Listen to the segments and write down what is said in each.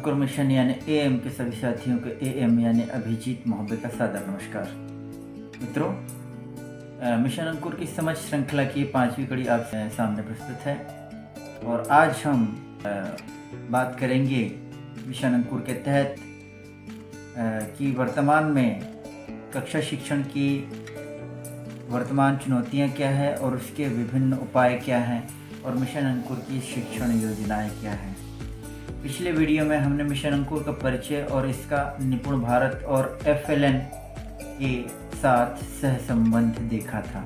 अंकुर mission यानी am के सभी साथियों को एएम यानी अभिजीत मोहब्बत का सादर नमस्कार। मित्रों, मिशन अंकुर की समझ श्रृंखला की 5वीं कड़ी आप सामने प्रस्तुत है और आज हम बात करेंगे मिशन अंकुर के तहत कि वर्तमान में कक्षा शिक्षण की वर्तमान चुनौतियां क्या है और उसके विभिन्न उपाय क्या हैं और मिशन अंकुर की शिक्षण योजनाएं क्या हैं। पिछले वीडियो में हमने मिशन अंकुर का परिचय और इसका निपुण भारत और FLN के साथ सह संबंध देखा था।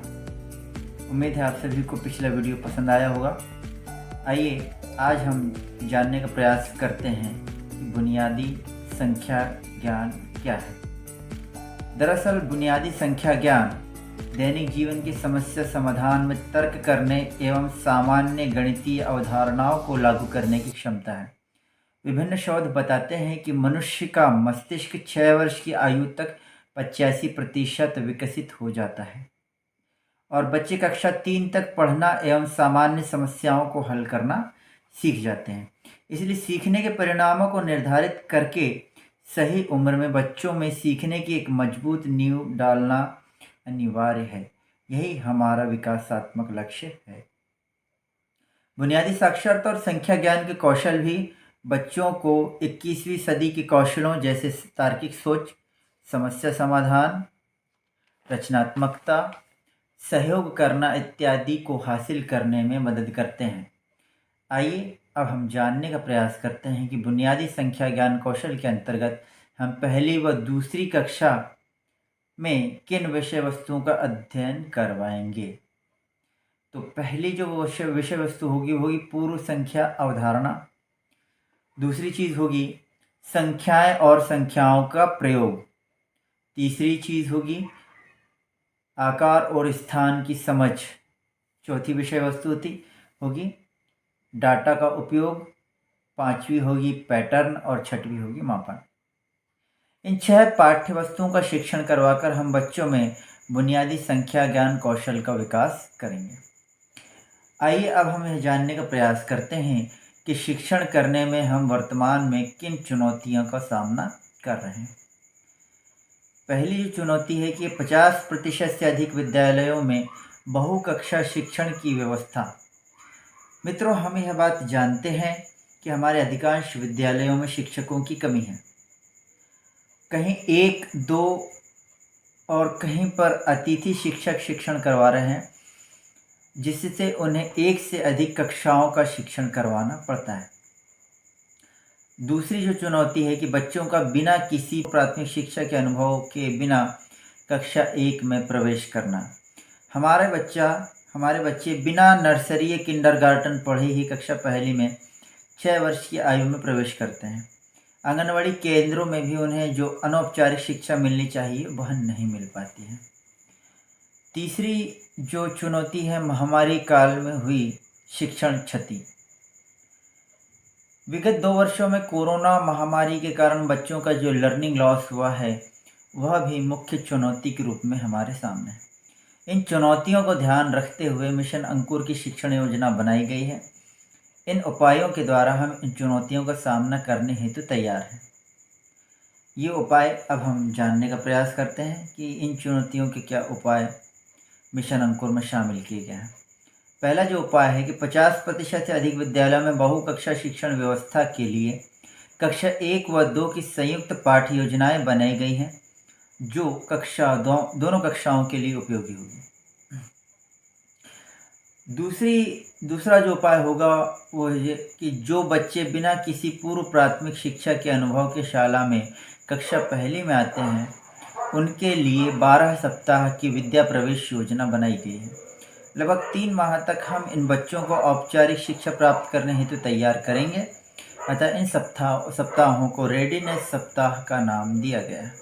उम्मीद है आप सभी को पिछला वीडियो पसंद आया होगा। आइए आज हम जानने का प्रयास करते हैं कि बुनियादी संख्या ज्ञान क्या है। दरअसल बुनियादी संख्या ज्ञान दैनिक जीवन की समस्या समाधान में तर्क करने एवं सामान्य गणितीय अवधारणाओं को लागू करने की क्षमता है। विभिन्न शोध बताते हैं कि मनुष्य का मस्तिष्क 6 वर्ष की आयु तक 85% विकसित हो जाता है और बच्चे कक्षा 3 तक पढ़ना एवं सामान्य समस्याओं को हल करना सीख जाते हैं। इसलिए सीखने के परिणामों को निर्धारित करके सही उम्र में बच्चों में सीखने की एक मजबूत नींव डालना अनिवार्य है। यही हमारा विकासात्मक लक्ष्य है। बुनियादी साक्षरता और संख्या ज्ञान के कौशल भी बच्चों को 21वीं सदी के कौशलों जैसे तार्किक सोच, समस्या समाधान, रचनात्मकता, सहयोग करना इत्यादि को हासिल करने में मदद करते हैं। आइए अब हम जानने का प्रयास करते हैं कि बुनियादी संख्या ज्ञान कौशल के अंतर्गत हम पहली व दूसरी कक्षा में किन विषय वस्तुओं का अध्ययन करवाएंगे। तो पहली जो विषय वस्तु होगी पूर्व संख्या अवधारणा। दूसरी चीज़ होगी संख्याएं और संख्याओं का प्रयोग। तीसरी चीज़ होगी आकार और स्थान की समझ। चौथी विषय वस्तु होगी डाटा का उपयोग। 5वीं होगी पैटर्न और 6वीं होगी मापन। इन 6 पाठ्य वस्तुओं का शिक्षण करवाकर हम बच्चों में बुनियादी संख्या ज्ञान कौशल का विकास करेंगे। आइए अब हम यह जानने का प्रयास करते हैं कि शिक्षण करने में हम वर्तमान में किन चुनौतियों का सामना कर रहे हैं। पहली जो चुनौती है कि 50% से अधिक विद्यालयों में बहुकक्षा शिक्षण की व्यवस्था। मित्रों, हम यह बात जानते हैं कि हमारे अधिकांश विद्यालयों में शिक्षकों की कमी है। कहीं 1-2 और कहीं पर अतिथि शिक्षक शिक्षण करवा रहे हैं, जिससे उन्हें 1 से अधिक कक्षाओं का शिक्षण करवाना पड़ता है। दूसरी जो चुनौती है कि बच्चों का बिना किसी प्राथमिक शिक्षा के अनुभव के बिना कक्षा 1 में प्रवेश करना। हमारे बच्चे बिना नर्सरी या किंडरगार्टन पढ़े ही कक्षा पहली में 6 वर्ष की आयु में प्रवेश करते हैं। आंगनवाड़ी केंद्रों में भी उन्हें जो अनौपचारिक शिक्षा मिलनी चाहिए वह नहीं मिल पाती है। तीसरी जो चुनौती है महामारी काल में हुई शिक्षण क्षति। विगत 2 वर्षों में कोरोना महामारी के कारण बच्चों का जो लर्निंग लॉस हुआ है वह भी मुख्य चुनौती के रूप में हमारे सामने है। इन चुनौतियों को ध्यान रखते हुए मिशन अंकुर की शिक्षण योजना बनाई गई है। इन उपायों के द्वारा हम इन चुनौतियों का सामना करने हेतु तैयार हैं। ये उपाय अब हम जानने का प्रयास करते हैं कि इन चुनौतियों के क्या उपाय मिशन अंकुर में शामिल किए गए हैं। पहला जो उपाय है कि 50% से अधिक विद्यालयों में बहुकक्षा शिक्षण व्यवस्था के लिए कक्षा 1 व 2 की संयुक्त पाठ्य योजनाएं बनाई गई हैं, जो दोनों कक्षाओं के लिए उपयोगी होगी। दूसरा जो उपाय होगा वो है कि जो बच्चे बिना किसी पूर्व प्राथमिक शिक्षा के अनुभव के शाला में कक्षा पहली में आते हैं, उनके लिए 12 सप्ताह की विद्या प्रवेश योजना बनाई गई है। लगभग 3 माह तक हम इन बच्चों को औपचारिक शिक्षा प्राप्त करने हेतु तैयार करेंगे। अतः इन सप्ताहों को रेडीनेस सप्ताह का नाम दिया गया है।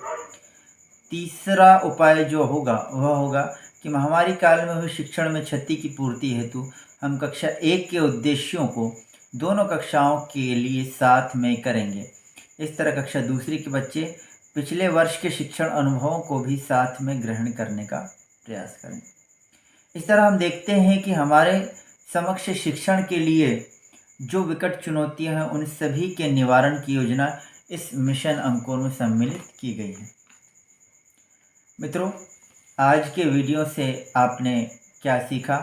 तीसरा उपाय जो होगा वह होगा कि महामारी काल में हुई शिक्षण में क्षति की पूर्ति हेतु हम कक्षा 1 के उद्देश्यों को दोनों कक्षाओं के लिए साथ में करेंगे। इस तरह कक्षा दूसरी के बच्चे पिछले वर्ष के शिक्षण अनुभवों को भी साथ में ग्रहण करने का प्रयास करें। इस तरह हम देखते हैं कि हमारे समक्ष शिक्षण के लिए जो विकट चुनौतियां हैं उन सभी के निवारण की योजना इस मिशन अंकुर में सम्मिलित की गई है। मित्रों, आज के वीडियो से आपने क्या सीखा?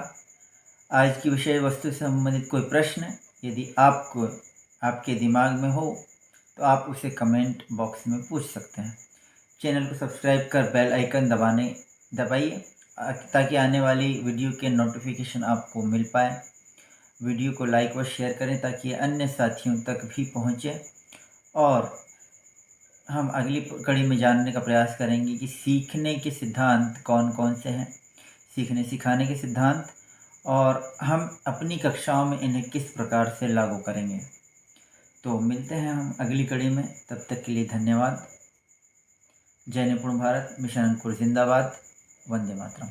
आज की विषय वस्तु से संबंधित कोई प्रश्न यदि आपको आपके दिमाग में हो तो आप उसे कमेंट बॉक्स में पूछ सकते हैं। चैनल को सब्सक्राइब कर बेल आइकन दबाइए ताकि आने वाली वीडियो के नोटिफिकेशन आपको मिल पाए। वीडियो को लाइक व शेयर करें ताकि अन्य साथियों तक भी पहुंचे और हम अगली कड़ी में जानने का प्रयास करेंगे कि सीखने के सिद्धांत कौन कौन से हैं, सीखने सिखाने के सिद्धांत, और हम अपनी कक्षाओं में इन्हें किस प्रकार से लागू करेंगे। तो मिलते हैं हम अगली कड़ी में, तब तक के लिए धन्यवाद। जय निपुण भारत, मिशन अंकुर जिंदाबाद, वंदे मातरम।